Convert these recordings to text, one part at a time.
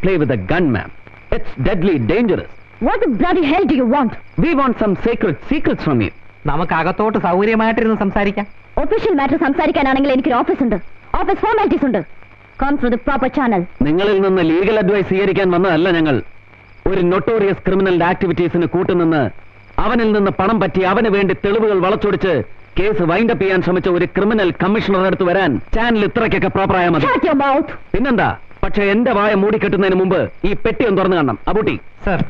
play with a gun, ma'am. It's deadly dangerous. What the bloody hell do you want? We want some sacred secrets from you. നമുക്ക് അകത്തോട്ട് സൗകര്യമായിട്ടിരുന്ന് സംസാരിക്കാം. Official matter സംസാരിക്കാനാണെങ്കിൽ എനിക്കൊരു office ഉണ്ട്. Office formalities ഉണ്ട്. Come through the proper channel. നിങ്ങളിൽ നിന്ന് legal advice സ്വീകരിക്കാൻ വന്നതല്ല ഞങ്ങൾ. ഒരു നൊട്ടോറിയസ് ക്രിമിനൽ ആക്ടിവിറ്റീസിന് കൂട്ടുനിന്ന് അവനിൽ നിന്ന് പണം പറ്റി അവന് വേണ്ടി തെളിവുകൾ വളച്ചൊടിച്ച് കേസ് വൈൻഡപ്പ് ചെയ്യാൻ ശ്രമിച്ച ഒരു ക്രിമിനൽ കമ്മീഷണറുടെ അടുത്ത് വരാൻ ചാനൽ ഇത്രയ്ക്കൊക്കെ പ്രോപ്പറായ മതി. പിന്നെന്താ? പക്ഷെ എന്റെ വായ മൂടിക്കെട്ടുന്നതിന് മുമ്പ് ഈ പെട്ടി ഒന്ന് തുറന്നു കാണണം. അബൂട്ടി സർ.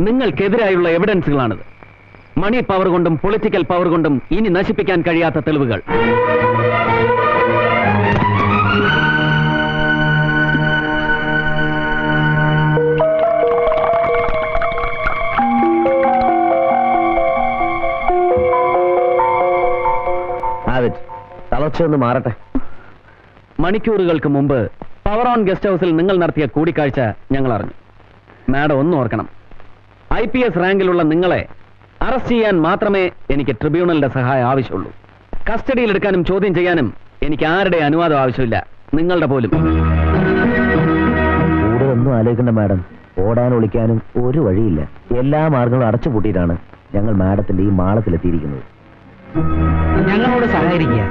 നിങ്ങൾക്കെതിരായുള്ള എവിഡൻസുകളാണിത്. മണി പവർ കൊണ്ടും പൊളിറ്റിക്കൽ പവർ കൊണ്ടും ഇനി നശിപ്പിക്കാൻ കഴിയാത്ത തെളിവുകൾ. തളർച്ചയൊന്ന് മാറട്ടെ. മണിക്കൂറുകൾക്ക് മുമ്പ് പവർ ഓൺ ഗസ്റ്റ് ഹൗസിൽ നിങ്ങൾ നടത്തിയ കൂടിക്കാഴ്ച ഞങ്ങൾ അറിഞ്ഞു. മാഡം ഒന്നും ഓർക്കണം, IPS റാങ്കിലുള്ള നിങ്ങളെ അറസ്റ്റ് ചെയ്യാൻ മാത്രമേ എനിക്ക് ട്രിബ്യൂണലിന്റെ സഹായം ആവശ്യമുള്ളൂ. കസ്റ്റഡിയിലെടുക്കാനും ചോദ്യം ചെയ്യാനും എനിക്ക് ആരുടെ അനുവാദം ആവശ്യമില്ല, നിങ്ങളുടെ പോലും. കൂടുതലൊന്നും ആലോചിക്കണ്ട മാഡം. ഓടാൻ ഒളിക്കാനും ഒരു വഴിയില്ല. എല്ലാ മാർഗങ്ങളും അടച്ചുപൂട്ടിയിട്ടാണ് ഞങ്ങൾ മാഡത്തിന്റെ ഈ മാളത്തിലെത്തിയിരിക്കുന്നത്. ഞങ്ങളോട് സഹകരിക്കുക,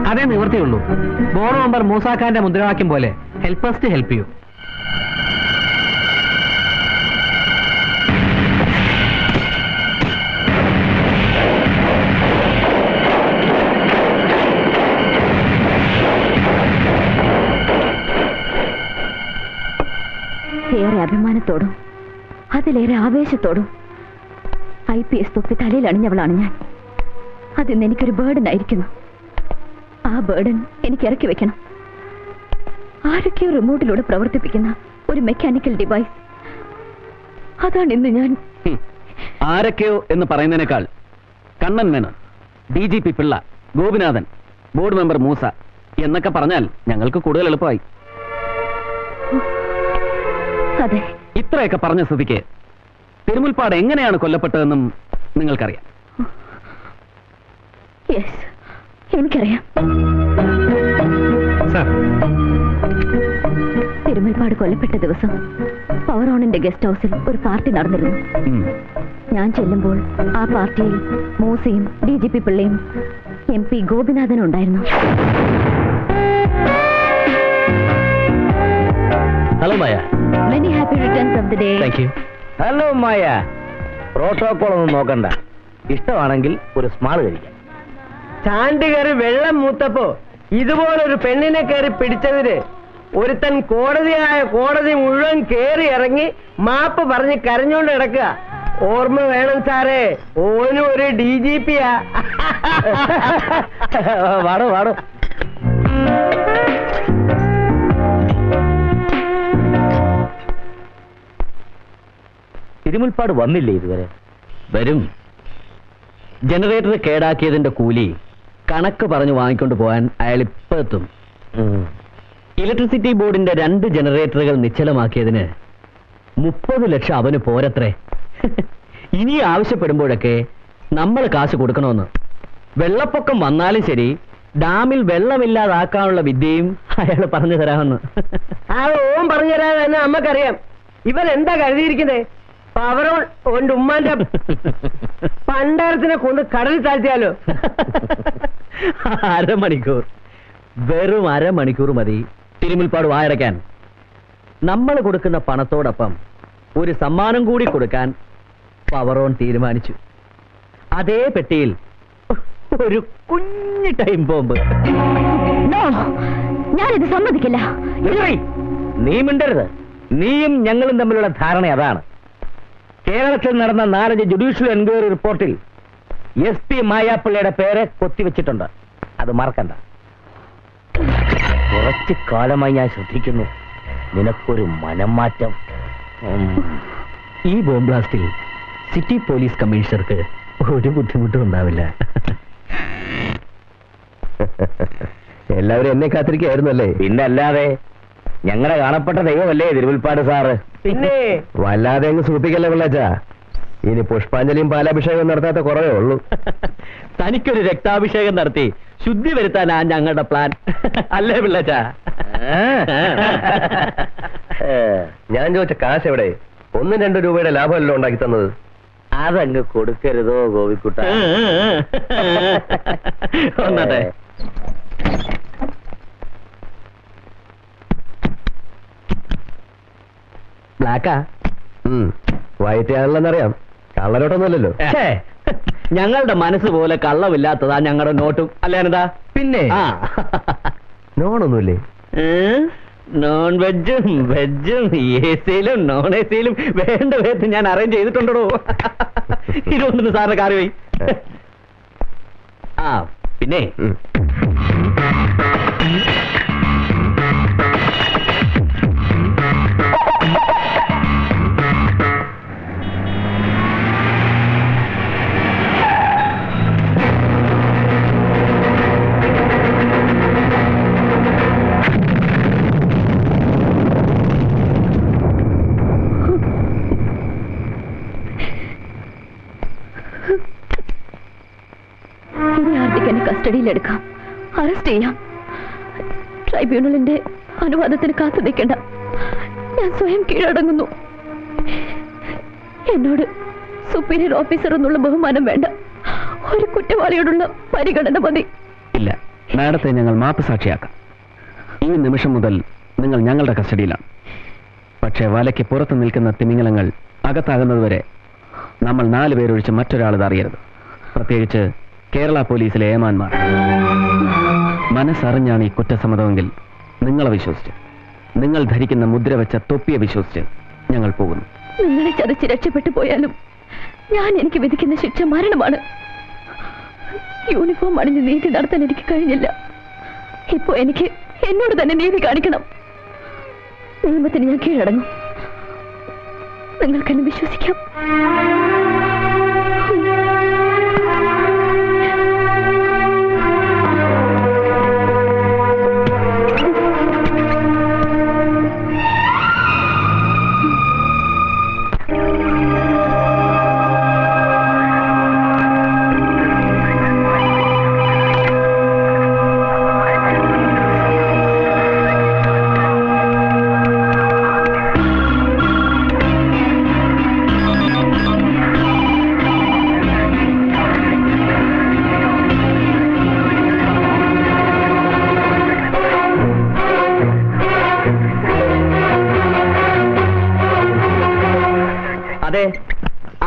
അതേ നിവൃത്തിയുള്ളൂ. ബോർഡ് മെമ്പർ മൂസാഖാന്റെ മുദ്രാവാക്യം പോലെ help us to help you. ഏറെ അഭിമാനത്തോടും അതിലേറെ ആവേശത്തോടും IPS തൊപ്പി തലയിൽ അണിഞ്ഞവളാണ് ഞാൻ. അതിന്ന് എനിക്കൊരു ബേർഡൻ ആയിരിക്കുന്നു. ആ ബേർഡൻ എനിക്ക് ഇറക്കി വെക്കണം. ആരൊക്കെയോ റിമോട്ടിലൂടെ പ്രവർത്തിപ്പിക്കുന്ന ഒരു മെക്കാനിക്കൽ ഡിവൈസ്. അതാണ് ഇന്ന് ഞാൻ. ആരൊക്കെയോ എന്ന് പറയുന്നതിനേക്കാൾ Kannan Menon, DGP Pillai, Gopinathan, board member Moosa എന്നൊക്കെ പറഞ്ഞാൽ ഞങ്ങൾക്ക് കൂടുതൽ എളുപ്പമായി. അതെ, ഇത്രയൊക്കെ പറഞ്ഞ സ്ഥിതിക്ക് തിരുമുൽപ്പാട് എങ്ങനെയാണ് കൊല്ലപ്പെട്ടതെന്നും നിങ്ങൾക്കറിയാം. എനിക്കറിയാം. തിരുമുൽപ്പാട് കൊല്ലപ്പെട്ട ദിവസം പവർ ഓണിന്റെ ഗസ്റ്റ് ഹൗസിൽ ഒരു പാർട്ടി നടന്നിരുന്നു. ഞാൻ ചെല്ലുമ്പോൾ ആ പാർട്ടിയിൽ മൂസയും DGP പിള്ളയും MP ഗോപിനാഥനും ഉണ്ടായിരുന്നു. Hello Maya. Many happy returns of the day. Thank you. Hello Maya. Protocol ഒന്നും നോക്കണ്ട. ഇഷ്ടമാണെങ്കിൽ ഒരു സ്മാൾ കഴിക്കാം. ചാണ്ടി കയറി വെള്ളം മൂത്തപ്പോ ഇതുപോലൊരു പെണ്ണിനെ കയറി പിടിച്ചതിന് ഒരുത്തൻ കോടതി മുഴുവൻ കയറി ഇറങ്ങി മാപ്പ് പറഞ്ഞ് കരഞ്ഞോണ്ട് കിടക്കുക. ഓർമ്മ വേണം സാറേ, ഓനും ഒരു DGP-യാ. വാടോ വാടോ. തിരുമുൽപ്പാട് വന്നില്ലേ ഇതുവരെ? വരും. ജനറേറ്റർ കേടാക്കിയതിന്റെ കൂലി കണക്ക് പറഞ്ഞു വാങ്ങിക്കൊണ്ട് പോകാൻ അയാൾ ഇപ്പൊ എത്തും. ഇലക്ട്രിസിറ്റി ബോർഡിന്റെ 2 ജനറേറ്ററുകൾ നിശ്ചലമാക്കിയതിന് 30 ലക്ഷം അവന് പോരത്രേ. ഇനി ആവശ്യപ്പെടുമ്പോഴൊക്കെ നമ്മൾ കാശ് കൊടുക്കണമെന്ന്. വെള്ളപ്പൊക്കം വന്നാലും ശരി, ഡാമിൽ വെള്ളമില്ലാതാക്കാനുള്ള വിദ്യയും അയാൾ പറഞ്ഞു തരാമെന്ന്. ആ ഓം പറഞ്ഞു തരാമെന്ന് നമ്മക്കറിയാം. ഇവൻ എന്താ കരുതിയിരിക്കുന്നത്? പവറോണ്ട് ഉമ്മാന്റെ പണ്ടാരത്തിനെ കൊണ്ട് കടലിൽ താഴ്ത്തിയാലോ? അരമണിക്കൂർ, വെറും അരമണിക്കൂർ മതി തിരുമുൽപ്പാട് വായടയ്ക്കാൻ. നമ്മൾ കൊടുക്കുന്ന പണത്തോടൊപ്പം ഒരു സമ്മാനം കൂടി കൊടുക്കാൻ പവറോൺ തീരുമാനിച്ചു. അതേ പെട്ടിയിൽ ഒരു കുഞ്ഞു ടൈം ബോംബ്. ഞാനിത് സമ്മതിക്കില്ല. നീ മിണ്ടരുത്. നീയും ഞങ്ങളും തമ്മിലുള്ള ധാരണ അതാണ്. കേരളത്തിൽ നടന്ന 4 ജുഡീഷ്യൽ എൻക്വയറി റിപ്പോർട്ടിൽ SP മായാപ്പിള്ളയുടെ പേര് കൊത്തിവെച്ചിട്ടുണ്ട്. അത് മറക്കണ്ട. കുറച്ചു കാലമായി ഞാൻ ശ്രദ്ധിക്കുന്നു നിനക്കൊരു മനം മാറ്റം. ഈ ബോംബ് ബ്ലാസ്റ്റിൽ സിറ്റി പോലീസ് കമ്മീഷണർക്ക് ഒരു ബുദ്ധിമുട്ടും ഉണ്ടാവില്ല. എല്ലാവരും എന്നെ കാത്തിരിക്കുകയായിരുന്നല്ലേ? പിന്നെ അല്ലാതെ. ഞങ്ങളെ കാണപ്പെട്ട ദൈവമല്ലേ തിരുമുൽപ്പാട് സാറ്. പിന്നെ വല്ലാതെ അങ്ങ് സൂപ്പിക്കല്ലേ പിള്ളാച്ചാ. ഇനി പുഷ്പാഞ്ജലിയും പാലാഭിഷേകവും നടത്താത്ത കുറവേ ഉള്ളൂ. തനിക്കൊരു രക്താഭിഷേകം നടത്തി ശുദ്ധി വരുത്താനാ ഞങ്ങളുടെ പ്ലാൻ. അല്ലേ പിള്ളച്ചാ? ഞാൻ ചോദിച്ച കാശ് എവിടെ? 1-2 രൂപയുടെ ലാഭമല്ലോ ഉണ്ടാക്കി തന്നത്. അതങ്ങ് കൊടുക്കരുതോ ഗോപിക്കുട്ട? വന്നട്ടെ. ബ്ലാക്കാ? വയറ്റാണല്ലെന്നറിയാം, കള്ളരോട്ടൊന്നുമല്ലല്ലോ. ഞങ്ങളുടെ മനസ്സ് പോലെ കള്ളമില്ലാത്തതാ ഞങ്ങളുടെ നോട്ടും. അല്ലേ എന്താ? പിന്നെ നോണൊന്നുമില്ലേ? നോൺ വെജും വെജും എ സിയിലും നോൺ എ സിയിലും വേണ്ട വിധത്തിൽ ഞാൻ അറേഞ്ച് ചെയ്തിട്ടുണ്ടോ. ഇതൊന്നും സാറിന് കാര്യമായി. ആ പിന്നെ കസ്റ്റഡിയിലെടുക്കാം, അറസ്റ്റ് ചെയ്യാം. ട്രൈബ്യൂണലിന്റെ അനുവാദത്തിന് കാത്തു നിൽക്കേണ്ട, ഞാൻ സ്വയം കീഴടങ്ങുന്നു. എന്നോട് സുപ്പീരിയർ ഓഫീസർ എന്നുള്ള ബഹുമാനം വേണ്ട, ഒരു കുറ്റവാളിയോടുള്ള പരിഗണന മതി. ഇല്ല, മാഡത്തെ ഞങ്ങൾ മാപ്പ് സാക്ഷിയാക്കാം. ഈ നിമിഷം മുതൽ നിങ്ങൾ ഞങ്ങളുടെ കസ്റ്റഡിയിലാണ്. പക്ഷേ വലയ്ക്ക് പുറത്ത് നിൽക്കുന്ന തിമിംഗലങ്ങൾ അകത്താകുന്നതുവരെ നമ്മൾ 4 പേരൊഴിച്ച് മറ്റൊരാളിത് അറിയരുത്. പ്രത്യേകിച്ച് കേരള പോലീസിലെ ഏമാന്മാർ. മനസ്സറിഞ്ഞാണ് ഈ കുറ്റസമ്മതമെങ്കിൽ നിങ്ങളെ വിശ്വസിച്ച്, നിങ്ങൾ ധരിക്കുന്ന മുദ്ര വെച്ച തൊപ്പിയെ വിശ്വസിച്ച് ഞങ്ങൾ പോകുന്നു. നിങ്ങളെ ചതച്ച് രക്ഷപ്പെട്ടു പോയാലും ഞാൻ എനിക്ക് വിധിക്കുന്ന ശിക്ഷ മരണമാണ്. യൂണിഫോം അണിഞ്ഞ് നീതി നടത്താൻ എനിക്ക് കഴിഞ്ഞില്ല. ഇപ്പോ എനിക്ക് എന്നോട് തന്നെ നീതി കാണിക്കണം. നിയമത്തിന് ഞാൻ കീഴടങ്ങും. നിങ്ങൾക്കെന്നെ വിശ്വസിക്കാം.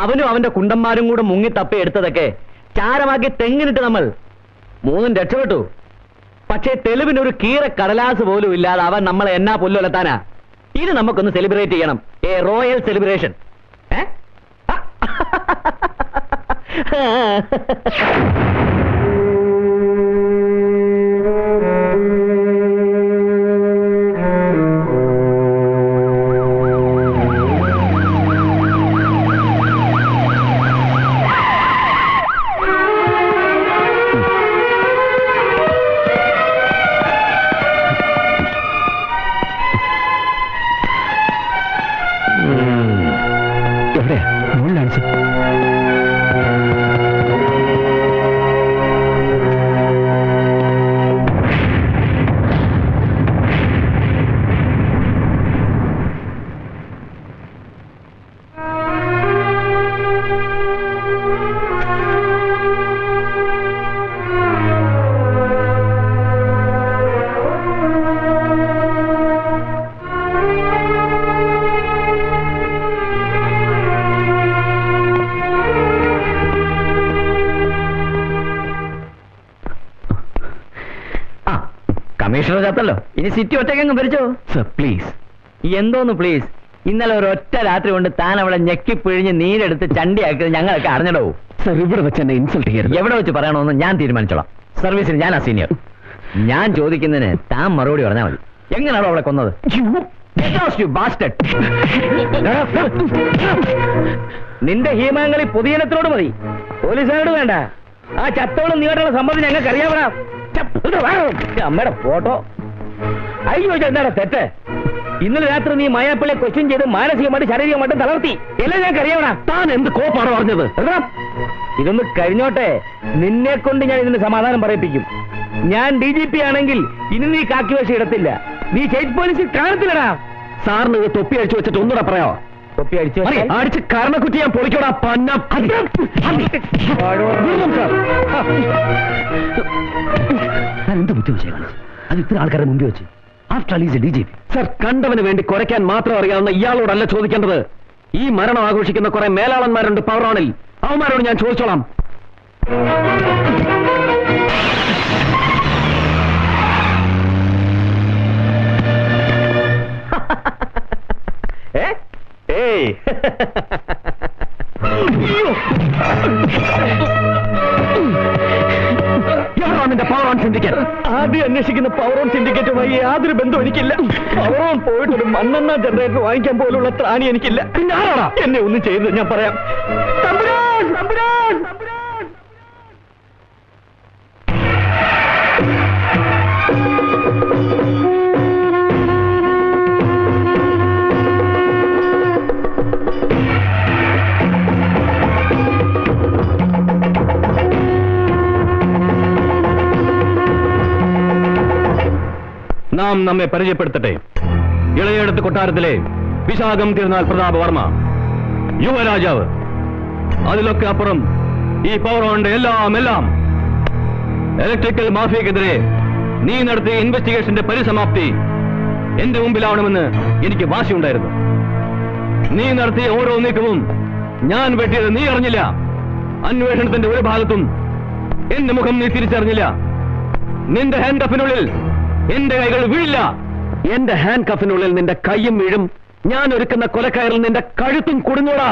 അവനും അവന്റെ കുണ്ടന്മാരും കൂടെ മുങ്ങി തപ്പി എടുത്തതൊക്കെ ചാരമാക്കി തെങ്ങിനിട്ട് നമ്മൾ 3 രക്ഷപ്പെട്ടു. പക്ഷേ തെളിവിനൊരു കീറ കടലാസ് പോലും ഇല്ലാതെ അവൻ നമ്മളെ എന്നാ പുല്ലുലത്താനാ. ഇത് നമുക്കൊന്ന് സെലിബ്രേറ്റ് ചെയ്യണം, എ റോയൽ സെലിബ്രേഷൻ. കമ്മീഷണർ ചത്തല്ലോ, ഇനി സിറ്റി ഒറ്റയ്ക്കങ്ങ് ഭരിച്ചോ. Sir please. എന്തോന്ന് പ്ലീസ്? ഇന്നലെ ഒരു ഒറ്റ രാത്രി കൊണ്ട് താൻ അവളെ ഞെക്കിപ്പിഴിഞ്ഞ് നീരെടുത്ത് ചണ്ടിയാക്കിയത് ഞങ്ങളൊക്കെ അറിഞ്ഞടോ. സർ ഇവിടെ വെച്ച് എന്നെ ഇൻസൾട്ട് ചെയ്യരുത്. എവിടെ വെച്ച് പറയണമെന്ന് ഞാൻ തീരുമാനിച്ചോളാം. സർവീസിൽ ഞാനാ സീനിയർ. ഞാൻ ചോദിക്കുന്നതിന് താൻ മറുപടി പറഞ്ഞാൽ മതി. എങ്ങനെയാണോ അവളെ കൊന്നത്? നിന്റെ ഹീമാങ്ങളി പൊതുജനത്തിനോട് മതി, പോലീസുകാരോട് വേണ്ട. ആ ചത്തോളം നീട്ടുള്ള സംബന്ധം ഞങ്ങൾക്ക് അറിയാവണം. അമ്മയുടെ ഫോട്ടോ അയ്യോ എന്താണ് തെറ്റ്? ഇന്നലെ രാത്രി നീ മായാപ്പിളെ ക്വസ്റ്റ്യൻ ചെയ്ത് മാനസികമായിട്ട് ശാരീരികമായിട്ടും തളർത്തി. എല്ലാം ഞങ്ങൾക്ക് അറിയാവണം. താൻ എന്ത് കോപ്പാണ് പറഞ്ഞത്? ഇതൊന്ന് കഴിഞ്ഞോട്ടെ, നിന്നെ കൊണ്ട് ഞാൻ ഇതിന് സമാധാനം പറയിപ്പിക്കും. ഞാൻ DGP ആണെങ്കിൽ ഇനി നീ കാക്കി വേഷം ഇടത്തില്ല. നീ സ്റ്റേറ്റ് പോലീസിൽ കാണത്തില്ലടാ. സാറിന് ഇത് തൊപ്പി അടിച്ചു വെച്ചിട്ട് ഒന്നുകൂടെ പറയാോ? തൊപ്പി അടിച്ചു അടിച്ച് കരണക്കുറ്റി ഞാൻ പൊളിക്കോടാ പന്ന. എന്ത് ബുദ്ധിമുട്ടാണ് അത് ഇത്ര ആൾക്കാരെ മുമ്പിൽ വെച്ച്. After all is a DGP. Sir, കണ്ടവന് വേണ്ടി കുറയ്ക്കാൻ മാത്രം അറിയാവുന്ന ഇയാളോടല്ല ചോദിക്കേണ്ടത്. ഈ മരണം ആഘോഷിക്കുന്ന കുറെ മേലാളന്മാരുണ്ട് പവറാണിൽ. അവന്മാരോട് ഞാൻ ചോദിച്ചോളാം. നിന്റെ പവർ ഓൺ സിൻഡിക്കേറ്റ്. ആദ്യം അന്വേഷിക്കുന്ന പവർ ഓൺ സിൻഡിക്കേറ്റുമായി യാതൊരു ബന്ധവും എനിക്കില്ല. പവർ ഓൺ പോയിട്ടൊരു മണ്ണെണ്ണ ജനറേറ്റർ വാങ്ങിക്കാൻ പോലുള്ള ത്രാണി എനിക്കില്ല. പിന്നെ ആരാടാ എന്നെ ഒന്നും ചെയ്തത് ഞാൻ പറയാം. നാം നമ്മെ പരിചയപ്പെടുത്തട്ടെ. ഇളയെടുത്ത് കൊട്ടാരത്തിലെ വിശാഖം തിരുനാൾ പ്രതാപ വർമ്മ, യുവരാജാവ്. അതിലൊക്കെ അപ്പുറം ഈ പവറോണ്ട് എല്ലാം ഇലക്ട്രിക്കൽ മാഫിയക്കെതിരെ നീ നടത്തിയ ഇൻവെസ്റ്റിഗേഷന്റെ പരിസമാപ്തി എന്റെ മുമ്പിലാവണമെന്ന് എനിക്ക് വാശിയുണ്ടായിരുന്നു. നീ നടത്തിയ ഓരോ നീക്കവും ഞാൻ വെട്ടിയത് നീ അറിഞ്ഞില്ല. അന്വേഷണത്തിന്റെ ഒരു ഭാഗത്തും എന്റെ മുഖം നീ തിരിച്ചറിഞ്ഞില്ല. നിന്റെ ഹാൻഡ് കഫിനുള്ളിൽ എന്റെ കൈകൾ വീഴില്ല. എന്റെ ഹാൻഡ് കഫിനുള്ളിൽ നിന്റെ കൈയും വീഴും. ഞാൻ ഒരുക്കുന്ന കൊലക്കയറിൽ നിന്റെ കഴുത്തും കുടുങ്ങൂടാ.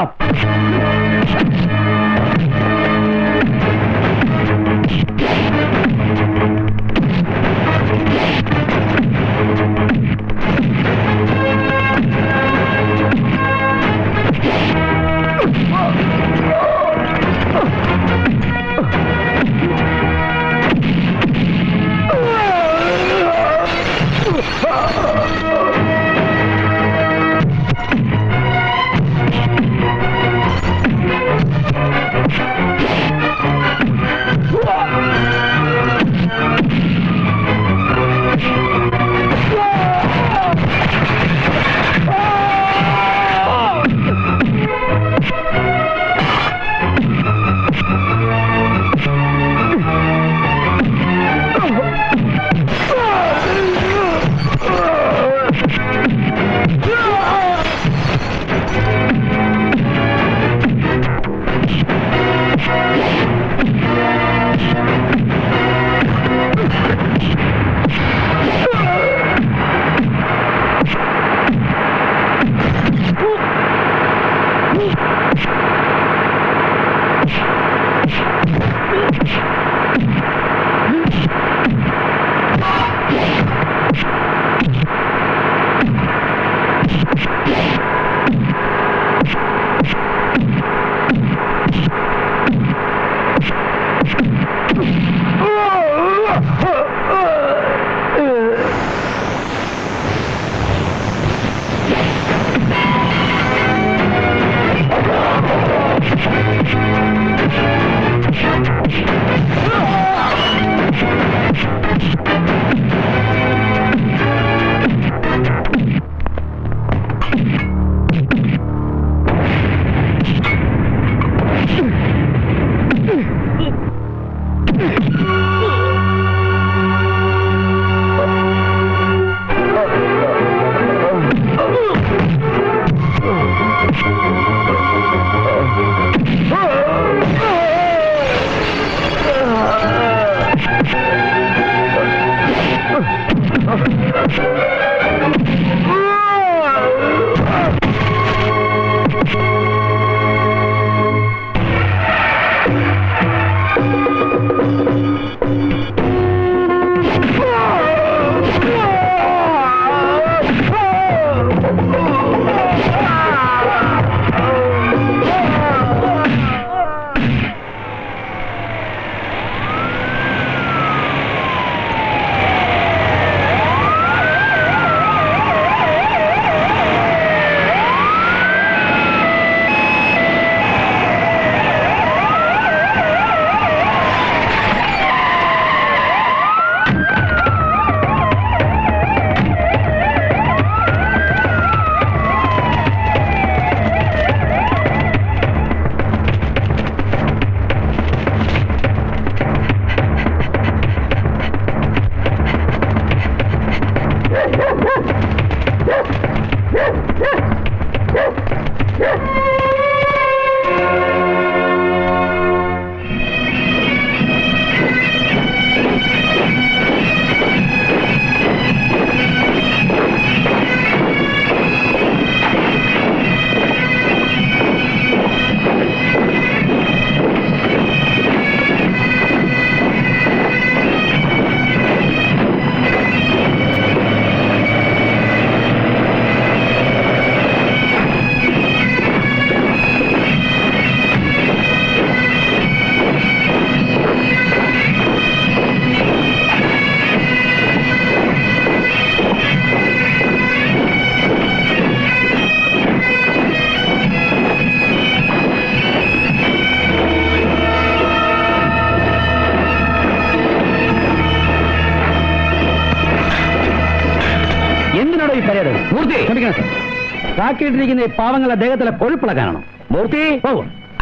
കാക്കിയിട്ടിരിക്കുന്ന ഈ പാവങ്ങളുടെ ദേഹത്തിലെ കൊഴുപ്പിളക്കാനാണോ? മൂർത്തി,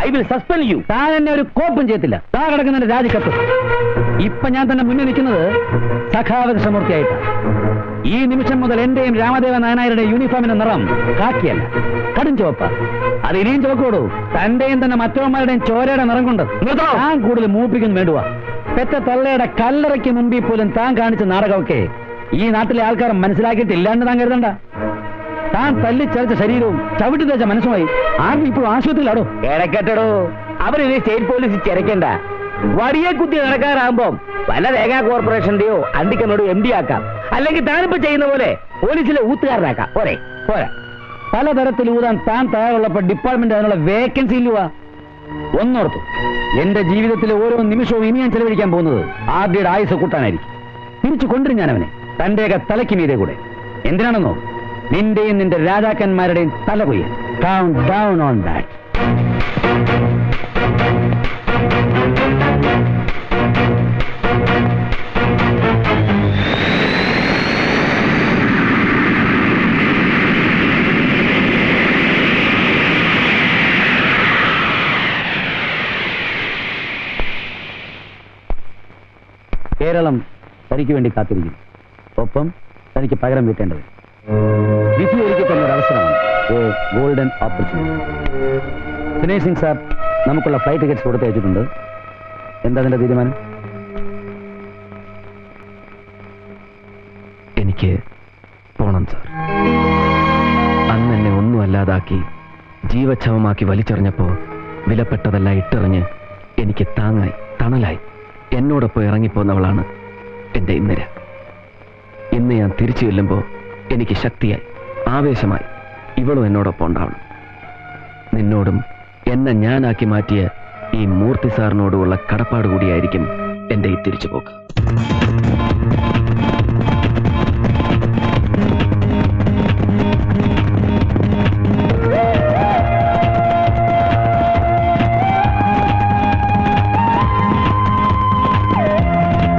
ഐ വിൽ സസ്പെൻഡ് യു. താൻ എന്നെ ഒരു കോപ്പും ചെയ്യത്തില്ല. താ കിടക്കുന്ന രാജിക്കത്ത്. ഇപ്പൊ ഞാൻ തന്നെ മുന്നിൽ നിൽക്കുന്നത് സഖാവ് കൃഷ്ണമൂർത്തിയായിട്ടാണ്. ഈ നിമിഷം മുതൽ എന്റെയും രാമദേവ നായനാരുടെ യൂണിഫോമിന്റെ നിറം കാക്കിയല്ല, കടും ചുവപ്പ. അത് ഇനിയും ചുവക്കോടൂ. തന്റെയും തന്നെ മറ്റവന്മാരുടെയും ചോരയുടെ നിറം കൊണ്ട് താൻ കൂടുതൽ മൂപ്പിക്കുന്നു വേണ്ടുവാ. പെറ്റ തള്ളയുടെ കല്ലറയ്ക്ക് മുമ്പിൽ പോലും താൻ കാണിച്ച നാടകമൊക്കെ ഈ നാട്ടിലെ ആൾക്കാർ മനസ്സിലാക്കിയിട്ടില്ലാണ്ട് താൻ കരുതണ്ട. താൻ തല്ലിച്ചരച്ച ശരീരവും ചവിട്ടി തേച്ച മനസ്സുമായി ആർമി ഇപ്പോൾ ആശുപത്രിയിലാടോ. കേടക്കെട്ടടോ, അവരിനി സ്റ്റേറ്റ് പോലീസ് ചിരക്കണ്ട. വടിയെ കുത്തി നടക്കാറാകുമ്പോ പല രേഖാ കോർപ്പറേഷന്റെയോ അണ്ടിക്കനോട് MD ആക്കാം. അല്ലെങ്കിൽ താനിപ്പോ ചെയ്യുന്ന പോലെ പോലീസിലെ ഊത്തുകാരനാക്കാം. പോരെ? പോരാ. പലതരത്തിൽ ഊതാൻ താൻ താഴെയുള്ളപ്പോ ഡിപ്പാർട്ട്മെന്റ് അതിനുള്ള വേക്കൻസി ഇല്ലുവാ. ഒന്നോർത്തു, എന്റെ ജീവിതത്തിലെ ഓരോ നിമിഷവും ഇനി ഞാൻ ചെലവഴിക്കാൻ പോകുന്നത് ആദ്യയുടെ ആയുസ് കൂട്ടാനായിരിക്കും. തിരിച്ചു കൊണ്ടുവരും ഞാൻ അവനെ, തന്റെയൊക്കെ തലയ്ക്ക് മീതെ കൂടെ. എന്തിനാണെന്നോ? നിന്റെയും നിന്റെ രാജാക്കന്മാരുടെയും തല കൊയ്യാൻ. Count down on that. Keralam തനിക്ക് വേണ്ടി കാത്തിരിക്കും. ഒപ്പം തനിക്ക് പകരം വീട്ടേണ്ടത്. വിധി ഒരുക്കി തന്ന ഒരു അവസരമാണ്, golden opportunity. Dinesh Singh sir നമുക്കുള്ള ഫ്ലൈറ്റ് ടിക്കറ്റ്സ് കൊടുത്ത് അയച്ചിട്ടുണ്ട്. എന്താ അതിന്റെ തീരുമാനം? എനിക്ക് പോണം സാർ. അന്ന് എന്നെ ഒന്നും അല്ലാതാക്കി ജീവച്ഛവമാക്കി വലിച്ചെറിഞ്ഞപ്പോ വിലപ്പെട്ടതെല്ലാം ഇട്ടെറിഞ്ഞ് എനിക്ക് താങ്ങായി തണലായി എന്നോടൊപ്പം ഇറങ്ങിപ്പോന്നവളാണ് എന്റെ ഇന്ദിര. ഇന്ന് ഞാൻ തിരിച്ചു ചെല്ലുമ്പോ എനിക്ക് ശക്തിയായി, ആവേശമായി ഇവളും എന്നോടൊപ്പം ഉണ്ടാവണം. നിന്നോടും എന്നെ ഞാനാക്കി മാറ്റിയ ഈ മൂർത്തി സാറിനോടുള്ള കടപ്പാട് കൂടിയായിരിക്കും എന്റെ ഈ തിരിച്ചുപോക്ക്.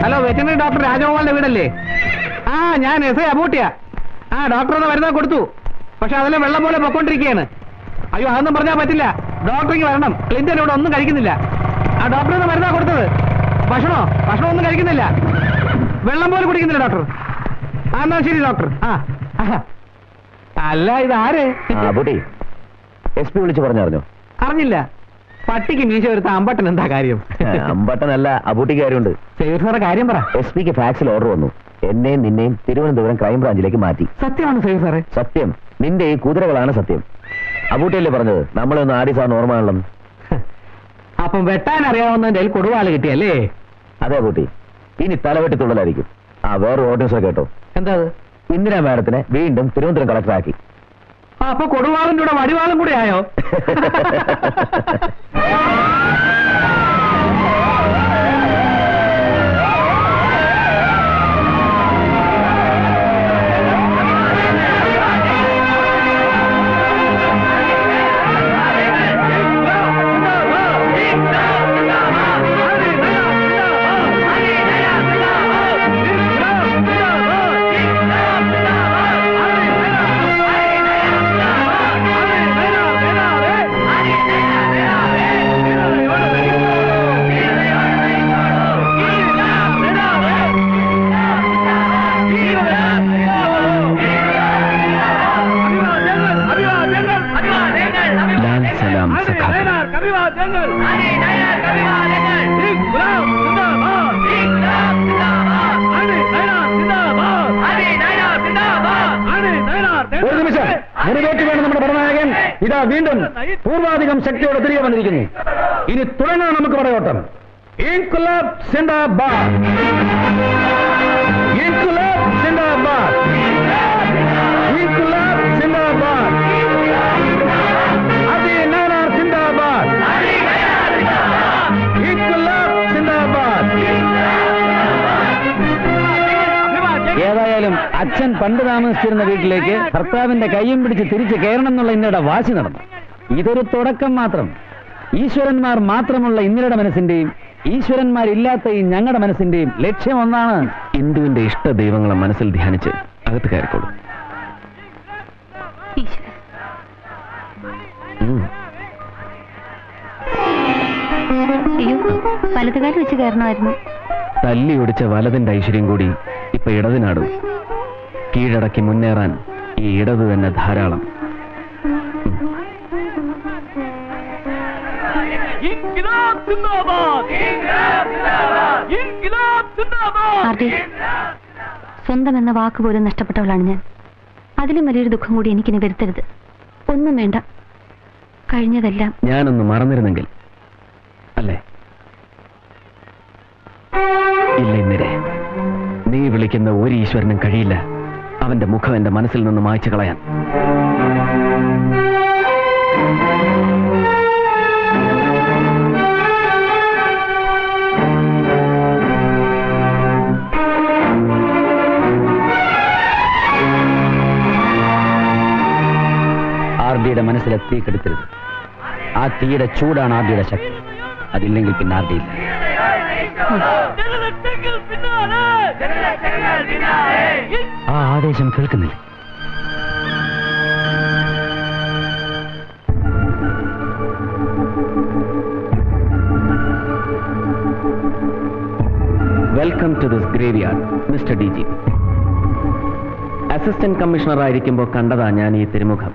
ഹലോ, വെറ്ററിനറി ഡോക്ടർ രാജഗോപാലിന്റെ വീടല്ലേ? ആ, ഞാൻ എസ് ഐ അബൂട്ടിയ. ആ, ഡോക്ടർ ഒന്ന് മരുന്ന് കൊടുത്തു. പക്ഷെ അതെല്ലാം വെള്ളം പോലെ പൊക്കോണ്ടിരിക്കുകയാണ്. അയ്യോ, അതൊന്നും പറഞ്ഞാൽ പറ്റില്ല. ഡോക്ടറിങ് വരണം. ക്ലിന്റൺ ഇവിടെ ഒന്നും കഴിക്കുന്നില്ല. ആ, ഡോക്ടർ ഒന്ന് മരുന്നാ കൊടുത്തത്. ഭക്ഷണം ഒന്നും കഴിക്കുന്നില്ല. വെള്ളം പോലെ കുടിക്കുന്നില്ല ഡോക്ടർ. ആ, എന്നാ ശരി ഡോക്ടർ. അല്ല, ഇതാര്? അബൂട്ടി, SP വിളിച്ച് പറഞ്ഞറിഞ്ഞോ? അറിഞ്ഞില്ല. പട്ടിക്ക് മീശ വരുത്ത അമ്പട്ടൻ എന്താ കാര്യം? അമ്പട്ടനല്ല, അബൂട്ടിക്ക് കാര്യമുണ്ട്. സേവർ സാറെ കാര്യം പറ. SPക്ക് ഫാക്സിൽ ഓർഡർ വന്നു. എന്നെയും നിന്നെയും തിരുവനന്തപുരം ക്രൈംബ്രാഞ്ചിലേക്ക് മാറ്റി. സത്യമാണ് സേവർ സാറെ? സത്യം. നിന്റെ ഈ കുതിരകളാണ് സത്യം. അബൂട്ടിയല്ലേ പറഞ്ഞത് നമ്മളെ ഒന്ന് ആടി സാറിന് ഓർമ്മയാണല്ലോ. അപ്പം വെട്ടാൻ അറിയാവുന്നതിന്റെ കൊടുവാള് കിട്ടിയല്ലേ? അതെ അബൂട്ടി, ഇനി തലവെട്ടി തുള്ളലായിരിക്കും. വേറെ ഓർഡിനൻസ് കേട്ടോ. എന്താ? ഇന്ദിരാ മാഡത്തിനെ വീണ്ടും തിരുവനന്തപുരം കളക്ടറാക്കി. അപ്പൊ കൊടുവാളിന്റെ കൂടെ വടിവാളും കൂടെ ആയോ? ഒരു നിമിഷം മുറിവേറ്റ് വേണം നമ്മുടെ ഭരണനായകൻ. ഇതാ വീണ്ടും പൂർവാധികം ശക്തിയോടെ തിരികെ വന്നിരിക്കുന്നു. ഇനി തുടങ്ങാൻ നമുക്ക് പടയോട്ടം. ഇൻകുലാബ് സിന്ദാബാദ്, ഇൻകുലാബ് സിന്ദാബാദ്, ഇൻകുലാബ് സിന്ദാബാദ്, അതി നാനാർ സിന്ദാബാദ്, ഇൻകുലാബ് സിന്ദാബാദ്. ഏതായാലും അച്ഛൻ പണ്ട് താമസിച്ചിരുന്ന വീട്ടിലേക്ക് ഭർത്താവിന്റെ കയ്യും പിടിച്ച് തിരിച്ചു കയറണം എന്നുള്ള ഇന്ത്യയുടെ വാശി നടന്നു. ഇതൊരു തുടക്കം മാത്രം. ഈശ്വരന്മാർ മാത്രമുള്ള ഇന്ത്യയുടെ മനസ്സിന്റെയും ഈശ്വരന്മാരില്ലാത്ത ഈ ഞങ്ങളുടെ മനസ്സിന്റെയും ലക്ഷ്യം ഒന്നാണ്. ഇന്ദുവിന്റെ ഇഷ്ട ദൈവങ്ങളെ മനസ്സിൽ ധ്യാനിച്ച് അകത്ത് കയറിക്കോളൂ. അയ്യോ വലതുകാലം വെച്ച് കയറണമായിരുന്നു. തല്ലി ഒടിച്ച വലതിന്റെ ഐശ്വര്യം കൂടി ഇപ്പൊ ഇടതിനാടും. കീഴടക്കി മുന്നേറാൻ ഈ ഇടത് തന്നെ ധാരാളം. സ്വന്തം എന്ന വാക്ക് പോലും നഷ്ടപ്പെട്ടവളാണ് ഞാൻ. അതിലും വലിയൊരു ദുഃഖം കൂടി എനിക്കിനി വരുത്തരുത്. ഒന്നും വേണ്ട, കഴിഞ്ഞതെല്ലാം ഞാനൊന്ന് മറന്നിരുന്നെങ്കിൽ അല്ലേ? ഇല്ല ഇന്ദിരെ, നീ വിളിക്കുന്ന ഒരു ഈശ്വരനും കഴിയില്ല അവന്റെ മുഖം എന്റെ മനസ്സിൽ നിന്ന് മായ്ച്ചു കളയാൻ. ആർഡിയുടെ മനസ്സിലെ തീ കെടുത്തരുത്. ആ തീയുടെ ചൂടാണ് ആർഡിയുടെ ശക്തി. അതില്ലെങ്കിൽ പിന്നെ ആർഡിയില്ല. ആ ആവേശം കേൾക്കുന്നില്ല. Welcome to this graveyard mister DG. Assistant commissioner ആയിരിക്കുമ്പോൾ കണ്ടതാ ഞാൻ ഈ തിരുമുഖം.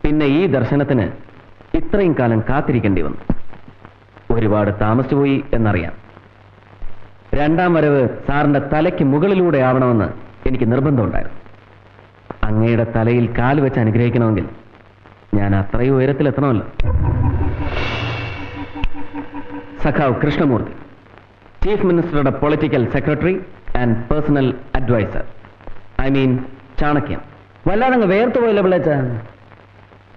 പിന്നെ ഈ ദർശനത്തിന് ഇത്രയും കാലം കാത്തിരിക്കേണ്ടി വന്നു. ഒരുപാട് താമസിച്ചു പോയി എന്നറിയാം. രണ്ടാം വരവ് സാറിന്റെ തലയ്ക്ക് മുകളിലൂടെ ആവണമെന്ന് എനിക്ക് നിർബന്ധമുണ്ടായിരുന്നു. അങ്ങയുടെ തലയിൽ കാല് വെച്ച് അനുഗ്രഹിക്കണമെങ്കിൽ ഞാൻ അത്രയും ഉയരത്തിലെത്തണമല്ലോ. സഖാവ് കൃഷ്ണമൂർത്തി, ചീഫ് മിനിസ്റ്ററുടെ political secretary and personal adviser, I mean ചാണക്യൻ. വല്ലാതെ വേർത്തു പോയില്ല പിള്ളേച്ച.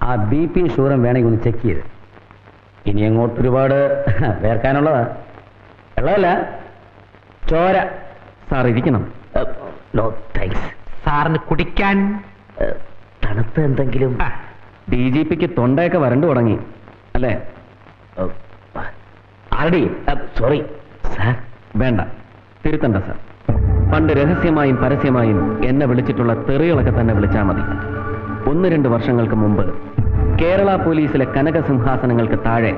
ആ BP ഷുഗറും വേണമെങ്കിൽ ഒന്ന് ചെക്ക് ചെയ്ത്. ഇനി അങ്ങോട്ട് ഒരുപാട് വേർക്കാനുള്ളതാ. വെള്ളമല്ല, ചോര. സാർ ഇരിക്കണം. No thanks. സാറിന് കുടിക്കാൻ തണുത്ത എന്തെങ്കിലും. DGPക്ക് തൊണ്ടയൊക്കെ വരണ്ടു തുടങ്ങി അല്ലേ? RD, sorry sir. വേണ്ട, തിരുത്തണ്ട സാർ. പണ്ട് രഹസ്യമായും പരസ്യമായും എന്നെ വിളിച്ചിട്ടുള്ള തെറികളൊക്കെ തന്നെ വിളിച്ചാൽ മതി. 1-2 വർഷങ്ങൾക്ക് മുമ്പ് കേരള പോലീസിലെ കനകസിംഹാസനങ്ങൾക്ക് താഴെ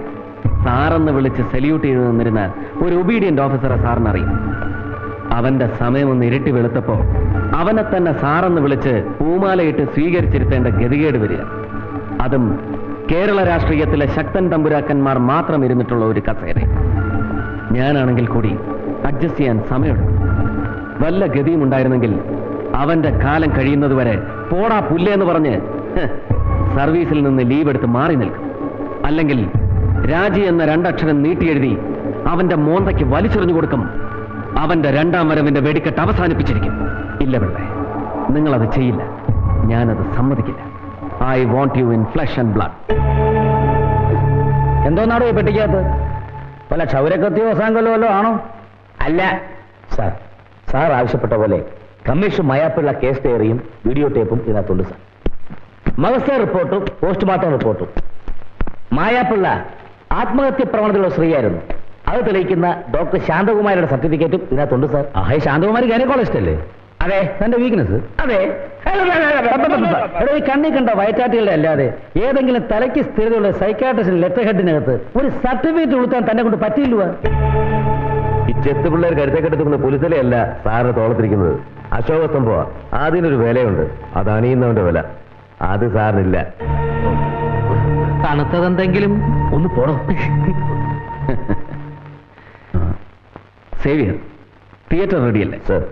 സാറെന്ന് വിളിച്ച് സല്യൂട്ട് ചെയ്തു നിന്നിരുന്ന ഒരു ഒബീഡിയന്റ് ഓഫീസറെ സാറിനറിയും. അവന്റെ സമയമൊന്ന് ഇരട്ടി വെളുത്തപ്പോ അവനെ തന്നെ സാറെന്ന് വിളിച്ച് പൂമാലയിട്ട് സ്വീകരിച്ചിരുത്തേണ്ട ഗതികേട് വരിക. അതും കേരള രാഷ്ട്രീയത്തിലെ ശക്തൻ തമ്പുരാക്കന്മാർ മാത്രം ഇരുന്നിട്ടുള്ള ഒരു കസേര. ഞാനാണെങ്കിൽ കൂടി അഡ്ജസ്റ്റ് ചെയ്യാൻ സമയമുണ്ട്. വല്ല ഗതിയും ഉണ്ടായിരുന്നെങ്കിൽ അവന്റെ കാലം കഴിയുന്നതുവരെ പോടാ പുല്ലേന്ന് പറഞ്ഞ് സർവീസിൽ നിന്ന് ലീവ് എടുത്ത് മാറി നിൽക്കും. അല്ലെങ്കിൽ രാജി എന്ന 2 അക്ഷരം നീട്ടിയെഴുതി അവന്റെ മോന്തയ്ക്ക് വലിച്ചെറിഞ്ഞു കൊടുക്കും. അവന്റെ രണ്ടാം വരവിന്റെ വെടിക്കെട്ട് അവസാനിപ്പിച്ചിരിക്കും. ഇല്ല പിള്ളേ, നിങ്ങളത് ചെയ്യില്ല. ഞാനത് സമ്മതിക്കില്ല. I want you in flesh and blood. എന്തോന്നാടോ ഈ പെട്ടിക്കകത്ത്? വല്ല ക്ഷൗരക്കത്തിയോ സാങ്കല്ലോ വല്ലോ ആണോ? അല്ല സാർ. സാർ ആവശ്യപ്പെട്ട പോലെ കമ്മീഷൻ മയാപ്പിള്ള കേസ് ഡയറിയും വീഡിയോ ടേപ്പും ഇതിനകത്തുണ്ട് സാർ. മഗസ റിപ്പോർട്ടും പോസ്റ്റ്മോർട്ടം റിപ്പോർട്ടും. മായാപ്പിള്ള ആത്മഹത്യ പ്രവണതയുള്ള സ്ത്രീയായിരുന്നു. അത് തെളിയിക്കുന്ന ഡോക്ടർ ശാന്തകുമാരിയുടെ സർട്ടിഫിക്കറ്റും ഇതിനകത്തുണ്ട് സാർ. ആഹ്, ശാന്തകുമാരി ഗൈനക്കോളജിസ്റ്റ് അല്ലേ? അതെ. തന്റെ വീക്ക്നെസ് അതെ. ഈ കണ്ണി കണ്ട വയറ്റാറ്റുകളുടെ അല്ലാതെ ഏതെങ്കിലും തലയ്ക്ക് സ്ഥിരതയുള്ള സൈക്കാട്രിസ്റ്റിന്റെ ലെറ്റർ ഹെഡിനകത്ത് ഒരു സർട്ടിഫിക്കറ്റ് കൊടുക്കാൻ തന്നെ കൊണ്ട് പറ്റിയില്ല. ഈ ചെത്ത് പിള്ളേർ കരുത്തേക്കെടുത്തുന്ന പുലിത്തലയല്ല സാറിന് തോളത്തിരിക്കുന്നത്. അശോക സംഭവ അതിനൊരു വിലയുണ്ട്. അത് അണിയുന്നവന്റെ വില. അത് സാറിനില്ല. തണുത്തതെന്തെങ്കിലും ഒന്ന് പോണോ? സേവിയർ, തിയേറ്റർ റെഡിയല്ലേ? സർ.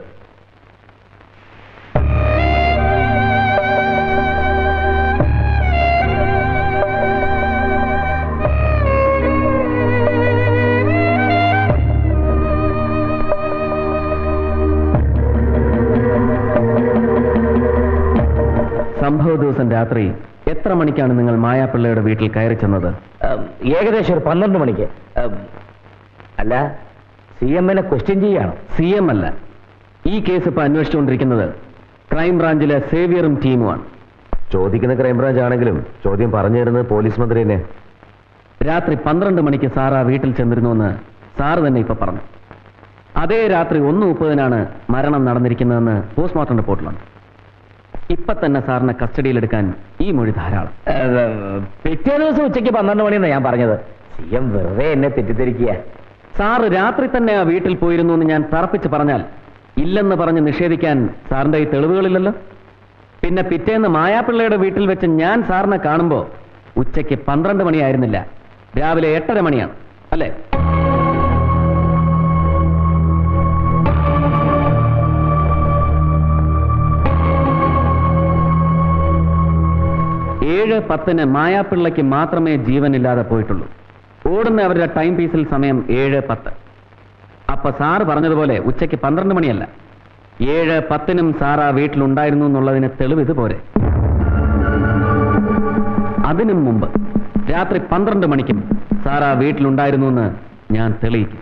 സംഭവ ദിവസം രാത്രി എത്ര മണിക്കാണ് നിങ്ങൾ മായാപ്പിള്ളയുടെ വീട്ടിൽ കയറി ചെന്നത്? ഏകദേശം ഒരു 12 മണിക്ക്. അല്ല, CM-നെ ക്വസ്റ്റ്യൻ ചെയ്യാണ്. CM അല്ല, ഈ കേസ് ഇപ്പൊ അന്വേഷിച്ചുകൊണ്ടിരിക്കുന്നത് ക്രൈംബ്രാഞ്ചിലെ സേവിയറും ടീമുമാണ്. ചോദിക്കുന്ന ക്രൈംബ്രാഞ്ച് ആണെങ്കിലും ചോദ്യം പറഞ്ഞു തരുന്നത് പോലീസ് മന്ത്രി തന്നെ. രാത്രി 12 മണിക്ക് സാർ ആ വീട്ടിൽ ചെന്നിരുന്നുവെന്ന് സാർ തന്നെ ഇപ്പൊ പറഞ്ഞു. അതേ രാത്രി 1:30-നാണ് മരണം നടന്നിരിക്കുന്നതെന്ന് പോസ്റ്റ്മോർട്ടം റിപ്പോർട്ടിലുണ്ട്. ഇപ്പൊ തന്നെ സാറിനെ കസ്റ്റഡിയിലെടുക്കാൻ ഈ മൊഴി ധാരാളം. പിറ്റേ ദിവസം ഉച്ചയ്ക്ക് 12 മണിയെന്നാണ് ഞാൻ പറഞ്ഞത്. CM വെറുതെ എന്നെ തെറ്റിദ്ധരിക്കുക. സാറ് രാത്രി തന്നെ ആ വീട്ടിൽ പോയിരുന്നു എന്ന് ഞാൻ തറപ്പിച്ച് പറഞ്ഞാൽ ഇല്ലെന്ന് പറഞ്ഞ് നിഷേധിക്കാൻ സാറിന്റെ ഈ തെളിവുകളില്ലല്ലോ. പിന്നെ പിറ്റേന്ന് മായാപ്പിള്ളയുടെ വീട്ടിൽ വെച്ച് ഞാൻ സാറിനെ കാണുമ്പോൾ ഉച്ചയ്ക്ക് 12 മണിയായിരുന്നില്ല, രാവിലെ 8:30 മണിയാണ് അല്ലേ? ഏഴ് 10 മായാപ്പിള്ളയ്ക്ക് മാത്രമേ ജീവനില്ലാതെ പോയിട്ടുള്ളൂ. ഓടുന്ന അവരുടെ ടൈം പീസിൽ സമയം 7:10. അപ്പൊ സാറ് പറഞ്ഞതുപോലെ ഉച്ചയ്ക്ക് 12 മണിയല്ല, 7:10 സാർ ആ വീട്ടിലുണ്ടായിരുന്നു എന്നുള്ളതിന് തെളിവ് ഇതുപോലെ. അതിനും മുമ്പ് രാത്രി 12 മണിക്കും സാർ ആ വീട്ടിലുണ്ടായിരുന്നു എന്ന് ഞാൻ തെളിയിക്കും.